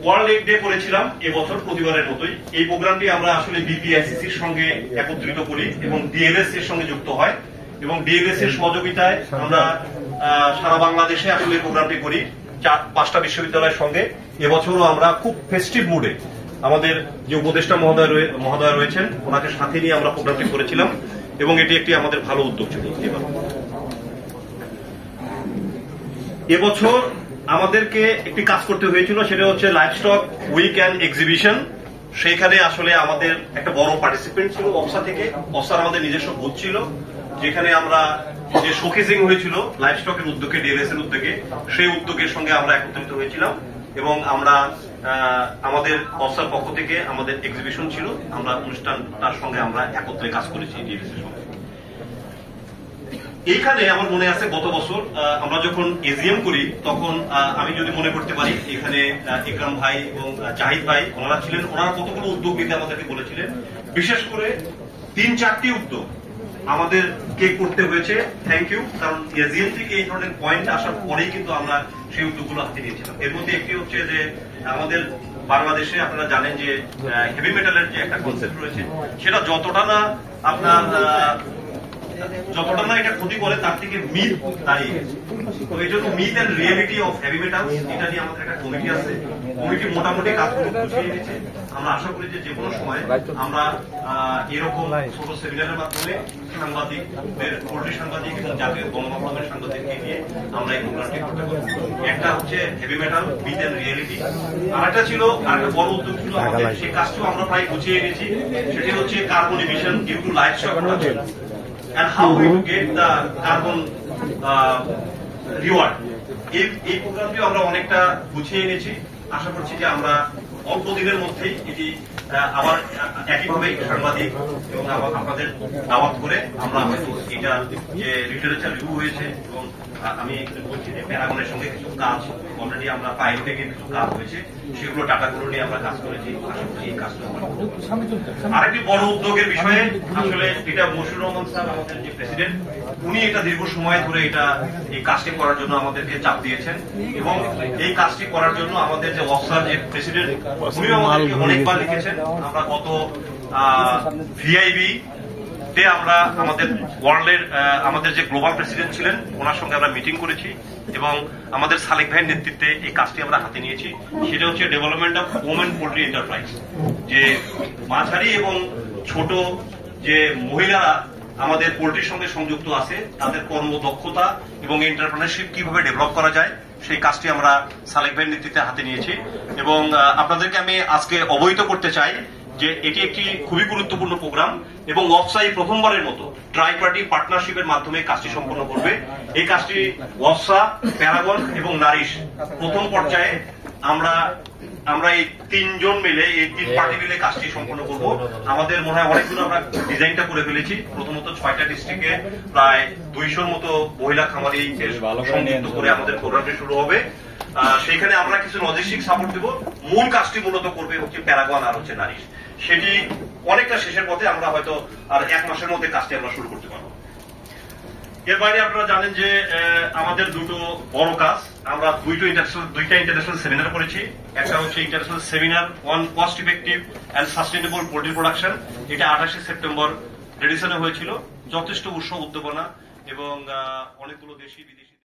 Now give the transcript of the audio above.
World egg day করেছিলাম এবছর প্রতিবারের মতোই। এই প্রোগ্রামটি আমরা আসলে বিপিআইসিসির সঙ্গে একত্রিত করি এবং ডিএলএস এর সঙ্গে যুক্ত হয় এবং ডিএলএস এর সহযোগিতায় আমরা সারা বাংলাদেশে আসলে প্রোগ্রামটি করি 5টা বিশ্ববিদ্যালয়ের সঙ্গে। এবছরও আমরা খুব ফেস্টিভ মুডে আমাদের যে উপদেষ্টা মহোদয় রয়েছেন ওনাকে সাথে নিয়ে আমরা প্রোগ্রামটি করেছিলাম এবং এটি একটি আমাদের ভালো উদ্যোগ ছিল। এবছর আমাদেরকে একটি কাজ করতে হয়েছিল, সেটা হচ্ছে লাইভস্টক উইক অ্যান্ড এক্সিবিশন। সেইখানে আসলে আমাদের একটা বড় পার্টিসিপেন্ট ছিল অফসা থেকে। অফসার আমাদের নিজস্ব বুথ ছিল, যেখানে আমরা যে শোকেসিং হয়েছিল লাইভস্টকের উদ্যোগে, ডিএলএস এর উদ্যোগে, সেই উদ্যোগের সঙ্গে আমরা একত্রিত হয়েছিলাম এবং আমরা আমাদের অফসার পক্ষ থেকে আমাদের এক্সিবিশন ছিল, আমরা অনুষ্ঠানটার সঙ্গে আমরা একত্রে কাজ করেছি ডিএলএস এর সঙ্গে। এইখানে আমার মনে আছে গত বছর আমরা যখন এজিএম করি তখন আমি যদি মনে করতে পারি এখানে ইকরাম ভাই এবং জাহিদ ভাই ওনারা ছিলেন, ওনারা কতগুলো উদ্যোগ নিতে আমাদেরকে বলেছিলেন। বিশেষ করে 3-4টি উদ্যোগ আমাদেরকে করতে হয়েছে, থ্যাংক ইউ, কারণ এজিএম থেকে এই ধরনের পয়েন্ট আসার পরেই কিন্তু আমরা সেই উদ্যোগগুলো হাতে নিয়েছিলাম। এর মধ্যে একটি হচ্ছে যে আমাদের বাংলাদেশে আপনারা জানেন যে হেভি মেটালের যে একটা কনসেপ্ট রয়েছে, সেটা যতটা না এটা ক্ষতি করে তার থেকে মিথ দাঁড়িয়ে গেছে। তো এই জন্য myth and reality of heavy metal, এটা নিয়ে আমাদের একটা কমিটি আছে। কমিটি মোটামুটি কাজগুলো বুঝিয়ে নিয়েছে। আমরা আশা করি যে কোনো সময় আমরা এরকম ছোট সেমিনারের মাধ্যমে সাংবাদিকদের, পোল্ট্রি সাংবাদিক এবং জাতীয় গণমাধ্যমের সাংবাদিককে নিয়ে আমরা এই প্রোগ্রামটি করতে পারি। একটা হচ্ছে heavy metal, myth and reality. আরেকটা ছিল, আরেকটা বড় উদ্যোগ ছিল আমাদের, সেই কাজটিও আমরা প্রায় গুছিয়ে এনেছি। সেটি হচ্ছে carbon emission due to livestock production and how we get the carbon reward. এই প্রোগ্রামটি আমরা অনেকটা গুছিয়ে এনেছি। আশা করছি যে আমরা অল্প দিনের মধ্যেই এটি আবার একইভাবে সাংবাদিক এবং আপনাদের দাওয়াত করে আমরা হয়তো এটা যে লিটারেচার রিভিউ হয়েছে এবং আমি বলছি যে প্যারাগনের সঙ্গে কিছু কাজ অলরেডি আমরা পাইল থেকে কিছু কাজ হয়েছে, সেগুলো টাকাগুলো নিয়ে আমরা কাজ করেছি। আশা করছি এই কাজটা আরেকটি বড় উদ্যোগের বিষয়ে আসলে এটা মশিউর রহমান স্যার আমাদের যে প্রেসিডেন্ট, উনি এটা দীর্ঘ সময় ধরে এই কাজটি করার জন্য আমাদেরকে চাপ দিয়েছেন এবং এই কাজটি করার জন্য আমাদের যে অফসার যে প্রেসিডেন্ট উনিও আমাদেরকে অনেকবার লিখেছেন। আমরা গত ভিআইবি তে আমরা আমাদের ওয়ার্ল্ডের আমাদের যে গ্লোবাল প্রেসিডেন্ট ছিলেন ওনার সঙ্গে আমরা মিটিং করেছি এবং আমাদের সালেক ভাইয়ের নেতৃত্বে এই কাজটি আমরা হাতে নিয়েছি। সেটা হচ্ছে development of women poultry enterprise, যে মাঝারি এবং ছোট যে মহিলারা আমাদের পোল্ট্রির সঙ্গে সংযুক্ত আছে তাদের কর্মদক্ষতা এবং এন্টারপ্রেনারশিপ কিভাবে ডেভেলপ করা যায়, সেই কাজটি আমরা সালেক ভাইয়ের নেতৃত্বে হাতে নিয়েছি। এবং আপনাদেরকে আমি আজকে অবহিত করতে চাই যে এটি একটি খুবই গুরুত্বপূর্ণ প্রোগ্রাম এবং ওয়াফসাই প্রথমবারের মতো ট্রাই পার্টি পার্টনারশিপের মাধ্যমে কাজটি সম্পন্ন করবে। এই কাজটি ওয়াফসা, প্যারাগন এবং নারিশ প্রথম পর্যায়ে আমরা এই 3 মিলে, এই 3 পার্টি মিলে কাজটি সম্পন্ন করব। আমাদের মনে হয় অনেকগুলো আমরা ডিজাইনটা করে ফেলেছি। প্রথমত 6টা ডিস্ট্রিক্টে প্রায় 200-র মতো মহিলা খামারি সংযুক্ত করে আমাদের প্রোগ্রামটি শুরু হবে। সেইখানে আমরা কিছু লজিস্টিক সাপোর্ট দেব। মূল কাজটি মূলত করবে হচ্ছে প্যারাগন আর হচ্ছে নারিশ। সেটি অনেকটা শেষের পথে, আমরা হয়তো আর 1 মাসের মধ্যে কাজটি আমরা শুরু করতে পারবো। এর বাইরে আপনারা জানেন যে আমাদের দুটো বড় কাজ, আমরা দুইটা ইন্টারন্যাশনাল সেমিনার করেছি। একটা হচ্ছে international seminar on cost effective and sustainable poultry production, এটা 28শে সেপ্টেম্বর রেডিসনে হয়েছিল। যথেষ্ট উৎসাহ উদ্দীপনা এবং অনেকগুলো দেশি বিদেশি